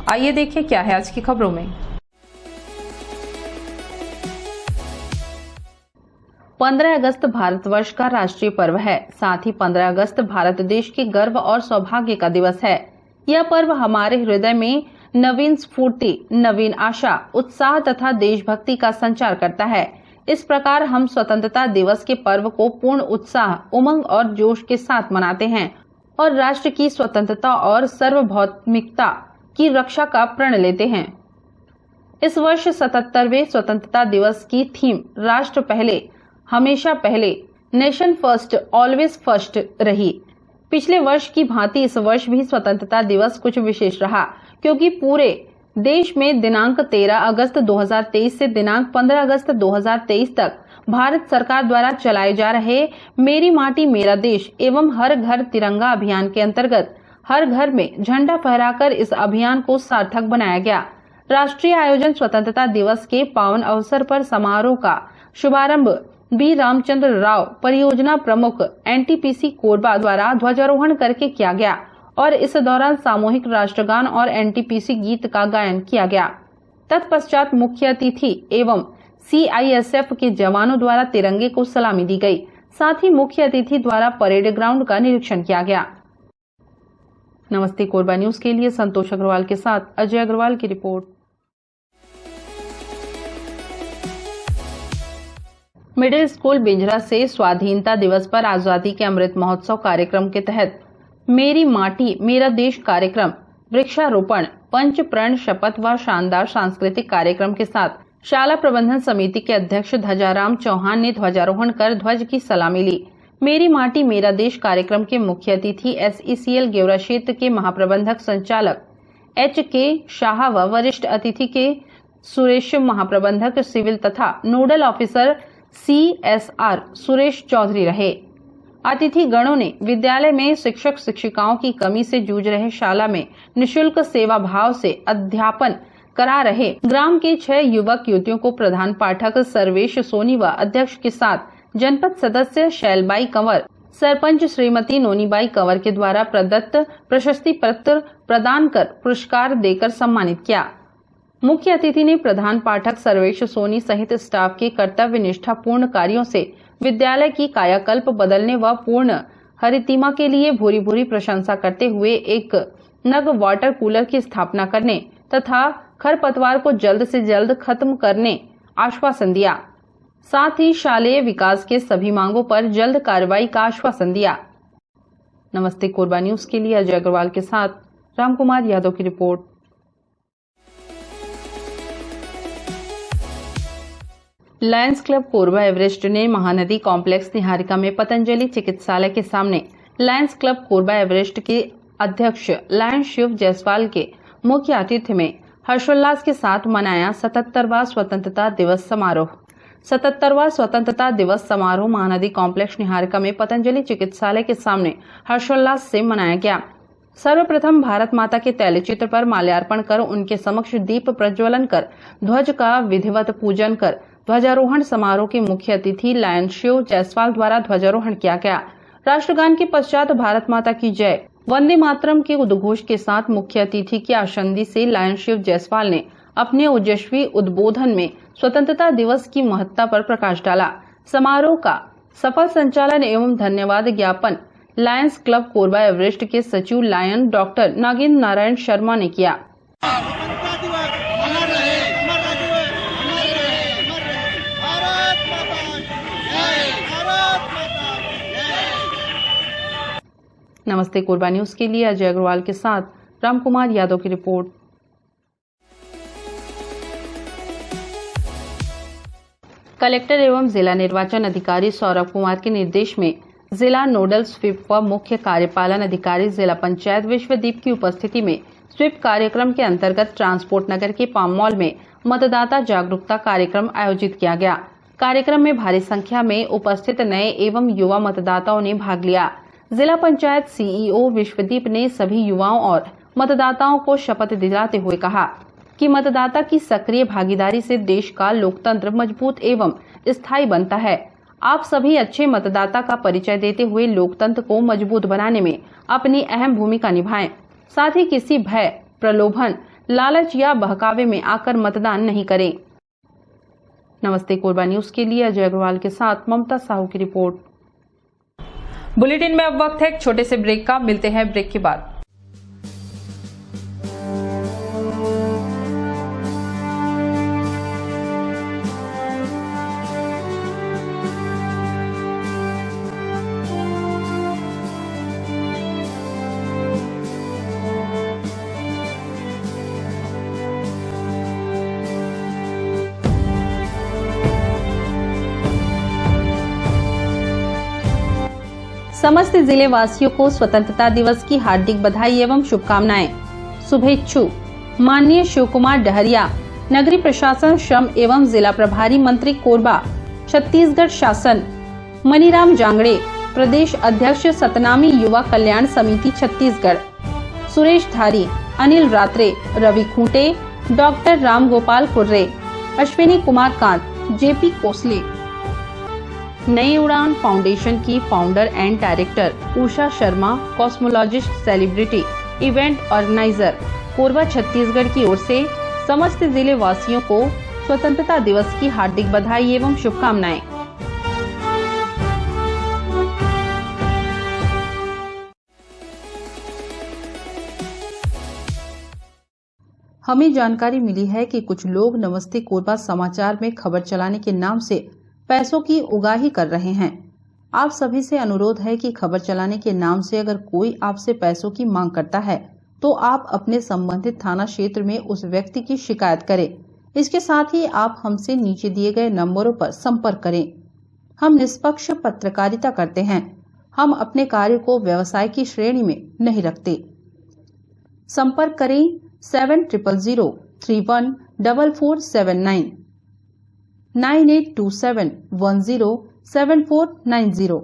आइए देखिए क्या है आज की खबरों में। 15 अगस्त भारतवर्ष का राष्ट्रीय पर्व है। साथ ही 15 अगस्त भारत देश के गर्व और सौभाग्य का दिवस है। यह पर्व हमारे हृदय में नवीन स्फूर्ति, नवीन आशा, उत्साह तथा देशभक्ति का संचार करता है। इस प्रकार हम स्वतंत्रता दिवस के पर्व को पूर्ण उत्साह, उमंग और जोश के साथ मनाते हैं और राष्ट्र की स्वतंत्रता और सार्वभौमिकता की रक्षा का प्रण लेते हैं। इस वर्ष 77वें स्वतंत्रता दिवस की थीम राष्ट्र पहले, हमेशा पहले, नेशन फर्स्ट, ऑलवेज फर्स्ट रही। पिछले वर्ष की भांति इस वर्ष भी स्वतंत्रता दिवस कुछ विशेष रहा, क्योंकि पूरे देश में दिनांक 13 अगस्त 2023 से दिनांक 15 अगस्त 2023 तक भारत सरकार द्वारा चलाए जा रहे मेरी माटी मेरा देश एवं हर घर तिरंगा अभियान के अंतर्गत हर घर में झंडा फहराकर इस अभियान को सार्थक बनाया गया। राष्ट्रीय आयोजन स्वतंत्रता दिवस के पावन अवसर पर समारोह का शुभारंभ बी रामचंद्र राव परियोजना प्रमुख एनटीपीसी कोरबा द्वारा ध्वजारोहण करके किया गया और इस दौरान सामूहिक राष्ट्रगान और एनटीपीसी गीत का गायन किया गया। तत्पश्चात मुख्य अतिथि एवं सीआईएसएफ के जवानों द्वारा तिरंगे को सलामी दी गई। साथ ही मुख्य अतिथि द्वारा परेड ग्राउंड का निरीक्षण किया गया। नमस्ते कोरबा न्यूज के लिए संतोष अग्रवाल के साथ अजय अग्रवाल की रिपोर्ट। मिडिल स्कूल बिंजरा से स्वाधीनता दिवस पर आजादी के अमृत महोत्सव कार्यक्रम के तहत मेरी माटी मेरा देश कार्यक्रम, वृक्षारोपण, पंच प्रण शपथ व शानदार सांस्कृतिक कार्यक्रम के साथ शाला प्रबंधन समिति के अध्यक्ष ध्वजाराम चौहान ने ध्वजारोहण कर ध्वज की सलामी ली। मेरी माटी मेरा देश कार्यक्रम के मुख्य अतिथि एसईसीएल गेवरा क्षेत्र के महाप्रबंधक संचालक एच.के. शाह व वरिष्ठ अतिथि के सुरेश महाप्रबंधक सिविल तथा nodal officer CSR Suresh Chaudhary रहे। अतिथि गणों ने विद्यालय में शिक्षक शिक्षिकाओं की कमी से जूझ रहे शाला में निःशुल्क सेवा भाव से अध्यापन करा रहे ग्राम के 6 युवक युवतियों को प्रधान पाठक सर्वेश सोनी व अध्यक्ष के साथ जनपद सदस्य शैलबाई कंवर, सरपंच श्रीमती नोनीबाई कंवर के द्वारा प्रदत्त प्रशस्ति पत्र प्रदान कर पुरस्कार देकर सम्मानित किया। मुख्य अतिथि ने प्रधान पाठक सर्वेश सोनी सहित स्टाफ के कर्तव्य निष्ठा पूर्ण कार्यों से विद्यालय की कायाकल्प बदलने व पूर्ण हरितिमा के लिए भूरी भूरी प्रशंसा करते हुए एक नग वाटर कूलर की स्थापना करने तथा खरपतवार को जल्द से जल्द खत्म करने आश्वासन दिया। साथ ही शालेय विकास के सभी मांगों पर जल्द कार्रवाई का आश्वासन दिया। नमस्ते कोरबा न्यूज के लिए अजय अग्रवाल के साथ रामकुमार यादव की report. Lions club Korba Everest ने महानदी कॉम्प्लेक्स निहारिका में पतंजलि चिकित्सालय के सामने लायंस क्लब कोरबा एवरेस्ट के अध्यक्ष लायन शिव जायसवाल के मुख्य आतिथ्य में हर्षोल्लास के साथ मनाया 77वां स्वतंत्रता दिवस समारोह। 77वां स्वतंत्रता दिवस समारोह महानदी कॉम्प्लेक्स निहारिका में पतंजलि चिकित्सालय के सामने हर्षोल्लास से मनाया गया। सर्वप्रथम भारत माता के तैलचित्र पर माल्यार्पण कर उनके समक्ष दीप प्रज्वलन कर ध्वज का विधिवत पूजन कर ध्वजारोहण समारोह के मुख्य अतिथि लायन शिव जायसवाल द्वारा ध्वजारोहण किया गया। राष्ट्रगान के पश्चात भारत माता की जय, वंदे मातरम के उद्घोष के साथ मुख्य अतिथि की आसंदी से लायन शिव जायसवाल ने अपने ओजस्वी उद्बोधन में स्वतंत्रता दिवस की महत्ता पर प्रकाश डाला। समारोह का सफल संचालन एवं धन्यवाद ज्ञापन लायंस क्लब कोरबा एवरेस्ट के सचिव लायन डॉक्टर नागेंद्र नारायण शर्मा ने किया। नमस्ते कोरबा न्यूज के लिए अजय अग्रवाल के साथ रामकुमार यादव की रिपोर्ट। कलेक्टर एवं जिला निर्वाचन अधिकारी सौरभ कुमार के निर्देश में जिला नोडल स्वीप व मुख्य कार्यपालन अधिकारी जिला पंचायत विश्वदीप की उपस्थिति में स्वीप कार्यक्रम के अंतर्गत ट्रांसपोर्ट नगर के पाम मॉल में मतदाता जागरूकता कार्यक्रम आयोजित किया गया। कार्यक्रम में भारी संख्या में उपस्थित नए एवं युवा मतदाताओं ने भाग लिया। जिला पंचायत सीईओ विश्वदीप ने सभी युवाओं और मतदाताओं को शपथ दिलाते हुए कहा कि मतदाता की सक्रिय भागीदारी से देश का लोकतंत्र मजबूत एवं स्थायी बनता है। आप सभी अच्छे मतदाता का परिचय देते हुए लोकतंत्र को मजबूत बनाने में अपनी अहम भूमिका निभाएं। साथ ही किसी भय, प्रलोभन, लालच या बहकावे में आकर मतदान नहीं करें। नमस्ते कोरबा न्यूज के लिए अजय अग्रवाल के साथ ममता साहू की रिपोर्ट। बुलेटिन में अब वक्त है एक छोटे से ब्रेक का, मिलते हैं ब्रेक के बाद। समस्त जिले वासियों को स्वतंत्रता दिवस की हार्दिक बधाई एवं शुभकामनाएं। शुभेच्छु माननीय शिव कुमार डहरिया, नगरीय प्रशासन, श्रम एवं जिला प्रभारी मंत्री कोरबा, छत्तीसगढ़ शासन। मनीराम जांगड़े, प्रदेश अध्यक्ष सतनामी युवा कल्याण समिति छत्तीसगढ़। सुरेश धारी, अनिल रात्रे, रवि खूंटे, डॉक्टर राम गोपाल कुर्रे, अश्विनी कुमार कांत, जेपी कोसले। नई उड़ान फाउंडेशन की founder and director Usha Sharma, cosmologist, celebrity, event organiser, Korba Chhattisgarh की ओर से समस्त जिले वासियों को स्वतंत्रता दिवस की हार्दिक बधाई एवं शुभकामनाएं। हमें जानकारी मिली है कि कुछ लोग नमस्ते कोरबा समाचार में खबर चलाने के नाम से पैसों की उगाही कर रहे हैं। आप सभी से अनुरोध है कि खबर चलाने के नाम से अगर कोई आपसे पैसों की मांग करता है तो आप अपने संबंधित थाना क्षेत्र में उस व्यक्ति की शिकायत करें। इसके साथ ही आप हमसे नीचे दिए गए नंबरों पर संपर्क करें। हम निष्पक्ष पत्रकारिता करते हैं। हम अपने कार्य को व्यवसाय की श्रेणी में नहीं रखते। संपर्क करें 7000314479 9827107490।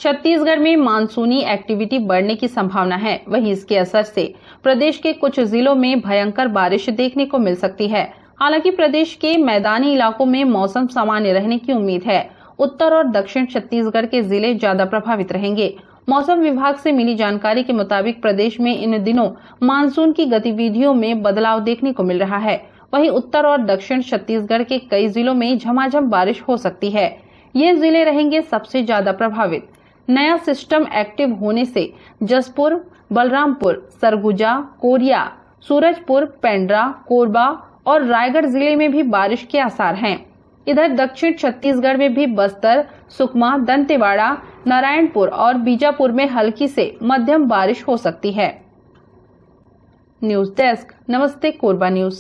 छत्तीसगढ़ में मानसूनी एक्टिविटी बढ़ने की संभावना है। वहीं इसके असर से प्रदेश के कुछ जिलों में भयंकर बारिश देखने को मिल सकती है। हालांकि प्रदेश के मैदानी इलाकों में मौसम सामान्य रहने की उम्मीद है। उत्तर और दक्षिण छत्तीसगढ़ के जिले ज्यादा प्रभावित रहेंगे। मौसम विभाग से मिली जानकारी के मुताबिक प्रदेश में इन दिनों मानसून की गतिविधियों में बदलाव देखने को मिल रहा है। वहीं उत्तर और दक्षिण छत्तीसगढ़ के कई जिलों में झमाझम बारिश हो सकती है। ये जिले रहेंगे सबसे ज्यादा प्रभावित। नया सिस्टम एक्टिव होने से जसपुर, बलरामपुर, सरगुजा, कोरिया, सूरजपुर, पेंड्रा, कोरबा और रायगढ़ जिले में भी बारिश के आसार हैं। इधर दक्षिण छत्तीसगढ़ में भी बस्तर, सुकमा, दंतेवाड़ा, नारायणपुर और बीजापुर में हल्की से मध्यम बारिश हो सकती है। न्यूज डेस्क, नमस्ते कोरबा न्यूज।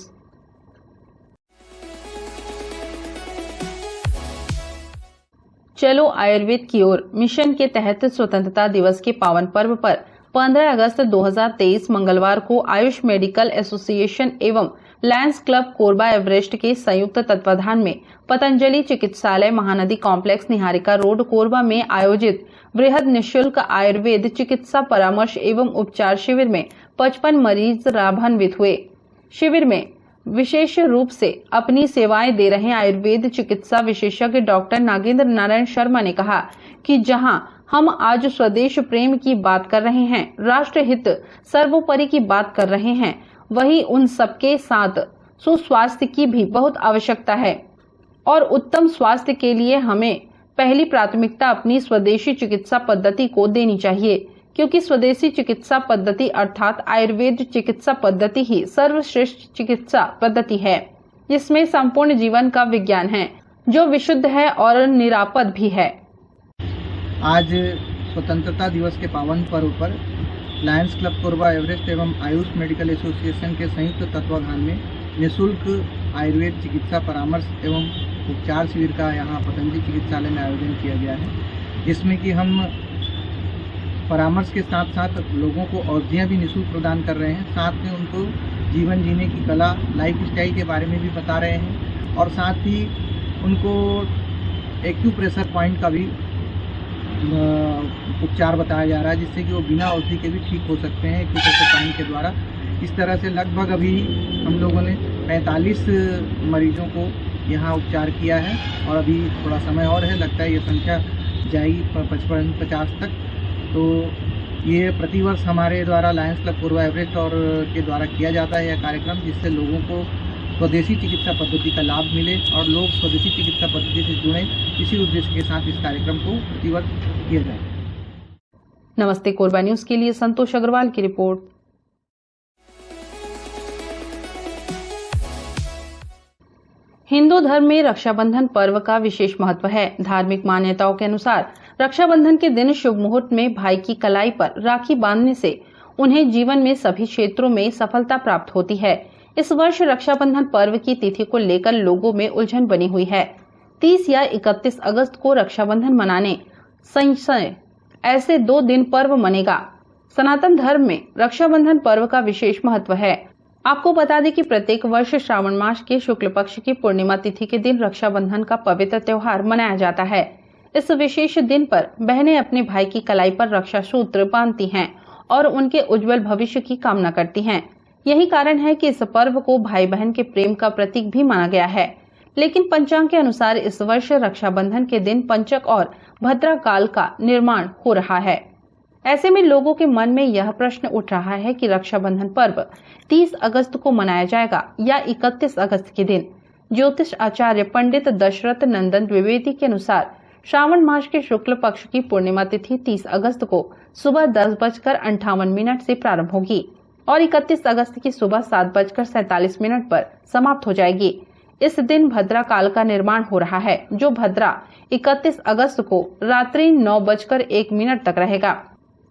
चलो आयुर्वेद की ओर मिशन के तहत स्वतंत्रता दिवस के पावन पर्व पर 15 अगस्त 2023 मंगलवार को आयुष मेडिकल एसोसिएशन एवं लायंस क्लब कोरबा एवरेस्ट के संयुक्त तत्वाधान में पतंजलि चिकित्सालय महानदी कॉम्प्लेक्स निहारिका रोड कोरबा में आयोजित वृहद निःशुल्क आयुर्वेद चिकित्सा परामर्श एवं उपचार शिविर में 55 मरीज लाभान्वित हुए। शिविर में विशेष रूप से अपनी सेवाएं दे रहे आयुर्वेद चिकित्सा विशेषज्ञ डॉक्टर नागेंद्र नारायण शर्मा ने कहा कि जहां हम आज स्वदेश प्रेम की बात कर रहे हैं, राष्ट्र हित सर्वोपरि की बात कर रहे हैं, वहीं उन सबके साथ सुस्वास्थ्य की भी बहुत आवश्यकता है और उत्तम स्वास्थ्य के लिए हमें पहली प्राथमिकता अपनी स्वदेशी चिकित्सा पद्धति को देनी चाहिए, क्योंकि स्वदेशी चिकित्सा पद्धति अर्थात आयुर्वेद चिकित्सा पद्धति ही सर्वश्रेष्ठ चिकित्सा पद्धति है, जिसमें संपूर्ण जीवन का विज्ञान है, जो विशुद्ध है और निरापद भी है। आज स्वतंत्रता दिवस के पावन पर्व पर लायंस क्लब कोरबा एवरेस्ट एवं आयुष मेडिकल एसोसिएशन के संयुक्त तत्वाधान में निःशुल्क आयुर्वेद चिकित्सा परामर्श एवं उपचार शिविर का यहाँ पतंजलि चिकित्सालय में आयोजन किया गया है, जिसमें कि हम परामर्श के साथ साथ लोगों को औषधियाँ भी निःशुल्क प्रदान कर रहे हैं। साथ में उनको जीवन जीने की कला, लाइफ स्टाइल के बारे में भी बता रहे हैं और साथ ही उनको एक्यूप्रेशर पॉइंट का भी उपचार बताया जा रहा है, जिससे कि वो बिना औषधि के भी ठीक हो सकते हैं एक्यूप्रेशर पॉइंट के द्वारा। इस तरह से लगभग अभी हम लोगों ने 45 मरीजों को यहाँ उपचार किया है और अभी थोड़ा समय और है, लगता है ये संख्या जाएगी 55-50 तक। तो ये प्रतिवर्ष हमारे द्वारा लायंस क्लब कोरबा एवरेस्ट और के द्वारा किया जाता है यह कार्यक्रम, जिससे लोगों को स्वदेशी चिकित्सा पद्धति का लाभ मिले और लोग स्वदेशी चिकित्सा पद्धति से जुड़े, इसी उद्देश्य के साथ इस कार्यक्रम को प्रतिवर्ष किया जाए। नमस्ते कोरबा न्यूज के लिए संतोष अग्रवाल की रिपोर्ट। हिंदू धर्म में रक्षाबंधन पर्व का विशेष महत्व है। धार्मिक मान्यताओं के अनुसार रक्षाबंधन के दिन शुभ मुहूर्त में भाई की कलाई पर राखी बांधने से उन्हें जीवन में सभी क्षेत्रों में सफलता प्राप्त होती है। इस वर्ष रक्षाबंधन पर्व की तिथि को लेकर लोगों में उलझन बनी हुई है। 30 या 31 अगस्त को रक्षाबंधन मनाने संशय ऐसे 2 दिन पर्व मनेगा। सनातन धर्म में रक्षाबंधन पर्व का विशेष महत्व है। आपको बता दें कि प्रत्येक वर्ष श्रावण मास के शुक्ल पक्ष की पूर्णिमा तिथि के दिन रक्षाबंधन का पवित्र त्योहार मनाया जाता है। इस विशेष दिन पर बहनें अपने भाई की कलाई पर रक्षा सूत्र बांधती हैं और उनके उज्जवल भविष्य की कामना करती हैं। यही कारण है कि इस पर्व को भाई बहन के प्रेम का प्रतीक भी माना गया है। लेकिन पंचांग के अनुसार इस वर्ष रक्षाबंधन के दिन पंचक और भद्रा काल का निर्माण हो रहा है। ऐसे में लोगों के मन में यह प्रश्न उठ रहा है कि रक्षाबंधन पर्व 30 अगस्त को मनाया जाएगा या 31 अगस्त के दिन। ज्योतिष आचार्य पंडित दशरथ नंदन द्विवेदी के अनुसार श्रावण मास के शुक्ल पक्ष की पूर्णिमा तिथि 30 अगस्त को सुबह 10:58 से प्रारंभ होगी और 31 अगस्त की सुबह 7:47 पर समाप्त हो जाएगी। इस दिन भद्रा काल का निर्माण हो रहा है, जो भद्रा 31 अगस्त को रात्रि 9:01 तक रहेगा।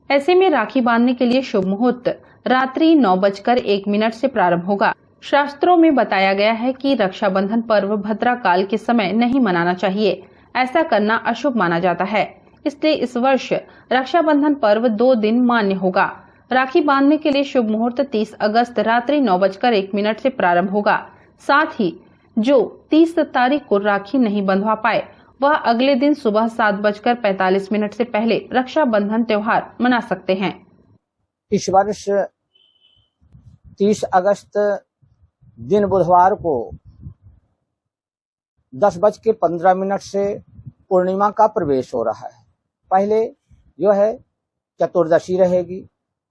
ऐसे में राखी बांधने के लिए शुभ मुहूर्त रात्रि 9:01 से प्रारंभ होगा। शास्त्रों में बताया गया है कि रक्षाबंधन पर्व भद्रा काल के समय नहीं मनाना चाहिए। ऐसा करना अशुभ माना जाता है। इसलिए इस वर्ष रक्षाबंधन पर्व 2 दिन मान्य होगा। राखी बांधने के लिए शुभ मुहूर्त 30 अगस्त रात्रि 9:01 से प्रारंभ होगा। साथ ही जो 30 तारीख को राखी नहीं बंधवा पाए वह अगले दिन सुबह 7:45 से पहले रक्षाबंधन त्योहार मना सकते हैं। इस वर्ष 30 अगस्त दिन बुधवार को 10:15 से पूर्णिमा का प्रवेश हो रहा है। पहले जो है चतुर्दशी रहेगी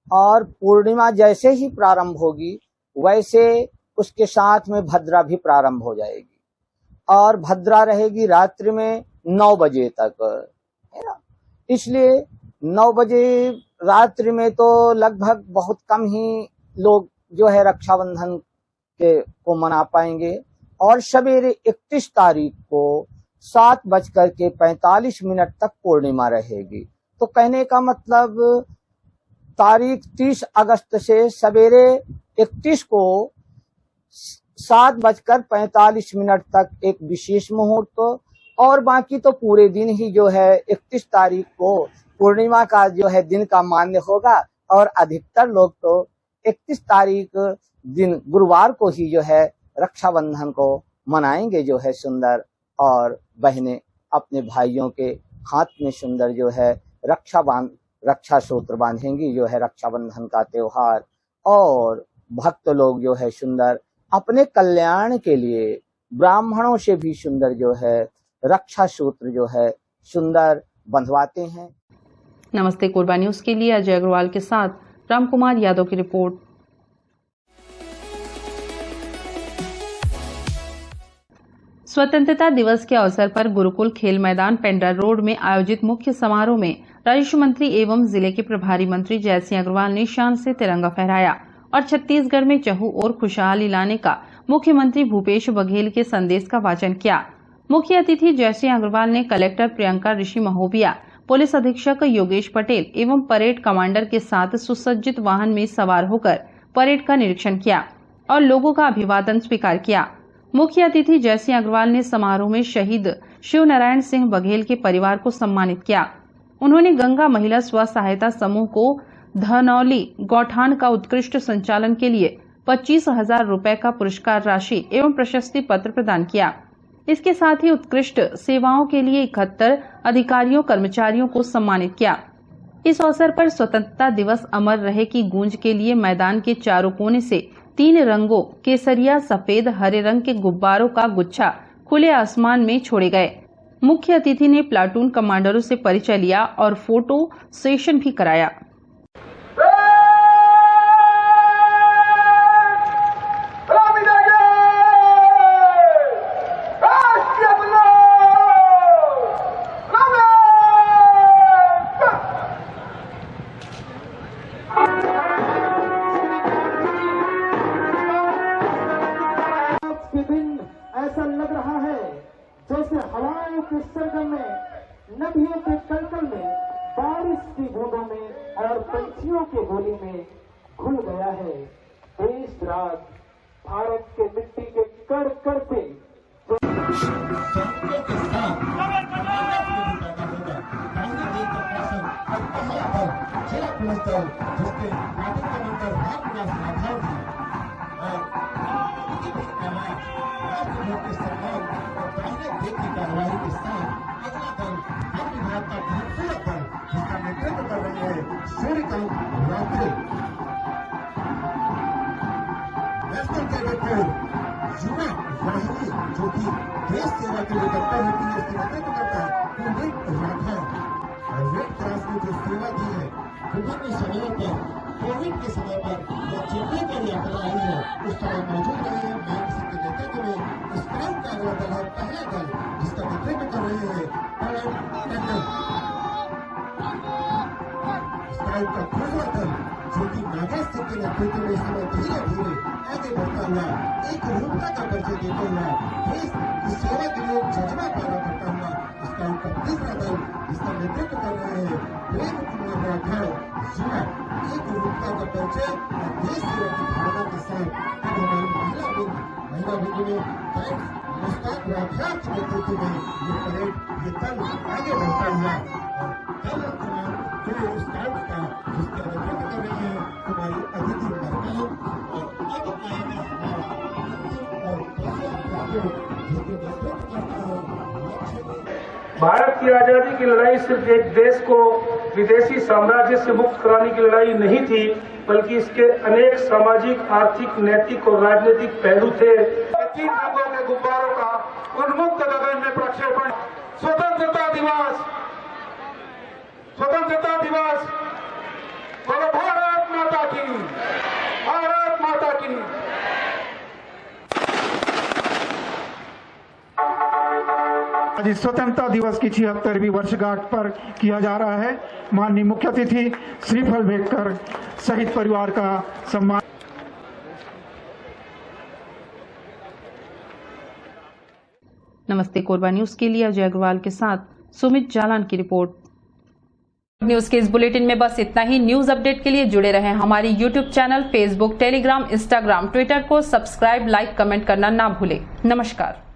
और पूर्णिमा जैसे ही प्रारंभ होगी वैसे उसके साथ में भद्रा भी प्रारंभ हो जाएगी और भद्रा रहेगी रात्रि में 9 बजे तक, है ना। इसलिए 9 बजे रात्रि में तो लगभग बहुत कम ही लोग जो है रक्षाबंधन को मना पाएंगे और सवेरे 31 तारीख को 7:45 तक पूर्णिमा रहेगी। तो कहने का मतलब तारीख 30 अगस्त से सवेरे 31 को 7:45 तक एक विशेष मुहूर्त और बाकी तो पूरे दिन ही जो है 31 तारीख को पूर्णिमा का जो है दिन का मान्य होगा और अधिकतर लोग तो 31 तारीख दिन गुरुवार को ही जो है रक्षाबंधन को मनाएंगे जो है सुंदर, और बहनें अपने भाइयों के हाथ में सुंदर जो है रक्षा सूत्र बांधेंगी जो है रक्षाबंधन का त्योहार। और भक्त लोग जो है सुंदर अपने कल्याण के लिए ब्राह्मणों से भी सुंदर जो है रक्षा सूत्र जो है सुंदर बंधवाते हैं। नमस्ते कोरबा न्यूज के लिए अजय अग्रवाल के साथ राम कुमार यादव की रिपोर्ट। स्वतंत्रता दिवस के अवसर पर गुरुकुल खेल मैदान पेंड्रा रोड में आयोजित मुख्य समारोह में राजस्व मंत्री एवं जिले के प्रभारी मंत्री जयसिंह अग्रवाल ने शान से तिरंगा फहराया और छत्तीसगढ़ में चहु और खुशहाली लाने का मुख्यमंत्री भूपेश बघेल के संदेश का वाचन किया। मुख्य अतिथि जयसिंह अग्रवाल ने कलेक्टर प्रियंका ऋषि महोबिया, पुलिस अधीक्षक योगेश पटेल एवं परेड कमांडर के साथ सुसज्जित वाहन में सवार होकर परेड का निरीक्षण किया और लोगों का अभिवादन स्वीकार किया। मुख्य अतिथि जयसिंह अग्रवाल ने समारोह में शहीद शिव नारायण सिंह बघेल के परिवार को सम्मानित किया। उन्होंने गंगा महिला स्व सहायता समूह को धनौली गौठान का उत्कृष्ट संचालन के लिए 25,000 रुपए का पुरस्कार राशि एवं प्रशस्ति पत्र प्रदान किया। इसके साथ ही उत्कृष्ट सेवाओं के लिए 71 अधिकारियों कर्मचारियों को सम्मानित किया। इस अवसर पर स्वतंत्रता दिवस अमर रहे की गूंज के लिए मैदान के चारों कोने से 3 रंगों केसरिया, सफेद, हरे रंग के गुब्बारों का गुच्छा खुले आसमान में छोड़े गए। मुख्य अतिथि ने प्लाटून कमांडरों से परिचय लिया और फोटो सेशन भी कराया। जैसे हवाओं के सरगम में, नदियों के कलकल में, बारिश की बूंदों में और पंछियों के बोली में घुल गया है देश राज भारत के मिट्टी के कण कण पे। जो कि देश सेवा के लिए तत्पर होती है, इसके नेतृत्व करता है कुलदीप राठौर। और रेड क्रॉस ने जो सेवा दी है विभिन्न समयों पर, कोविड के समय पर या चेन्नई पर यात्रा आई है, उस समय मौजूद रहे हैं। मयंक सिंह के नेतृत्व में स्काउट का अगला दल है, पहला दल जिसका नेतृत्व कर रहे हैं पवन टंडन। स्काउट का दूसरा दल जो कि नागेश सिंह के नेतृत्व में इस समय धीरे धीरे आगे बढ़ता हुआ एक रूपता का परिचय देते हुआ देश की सेवा के लिए जज्बा पैदा करता हुआ स्काउट का तीसरा दल जिसका नेतृत्व कर रहे हैं प्रेम कुमार राठौर युवा, एक रूपता का परिचय और देश सेवा की भावना के साथ अब हमारी महिला विंग में मुस्ताक राठौर के नेतृत्व में ये परेड ये दल आगे बढ़ता हुआ और दल कमान जो स्काउट का जिसका नेतृत्व कर रही है हमारी अदिति मरकाम और अब आएगा भारत की आजादी की लड़ाई सिर्फ एक देश को विदेशी साम्राज्य से मुक्त कराने की लड़ाई नहीं थी, बल्कि इसके अनेक सामाजिक, आर्थिक, नैतिक और राजनीतिक पहलू थे। 3 रंगों के गुब्बारों का उन्मुक्त गगन में प्रक्षेपण। स्वतंत्रता दिवस बोलो भारत माता की, भारत माता की। आज इस स्वतंत्रता दिवस की 76वीं वर्षगांठ पर किया जा रहा है। माननीय मुख्य अतिथि श्रीफल भेंट कर शहीद परिवार का सम्मान। नमस्ते कोरबा न्यूज के लिए अजय अग्रवाल के साथ सुमित जालान की रिपोर्ट। न्यूज के इस बुलेटिन में बस इतना ही। न्यूज अपडेट के लिए जुड़े रहें हमारी YouTube channel, Facebook, Telegram, Instagram, Twitter को सब्सक्राइब, लाइक, कमेंट करना ना भूलें। नमस्कार।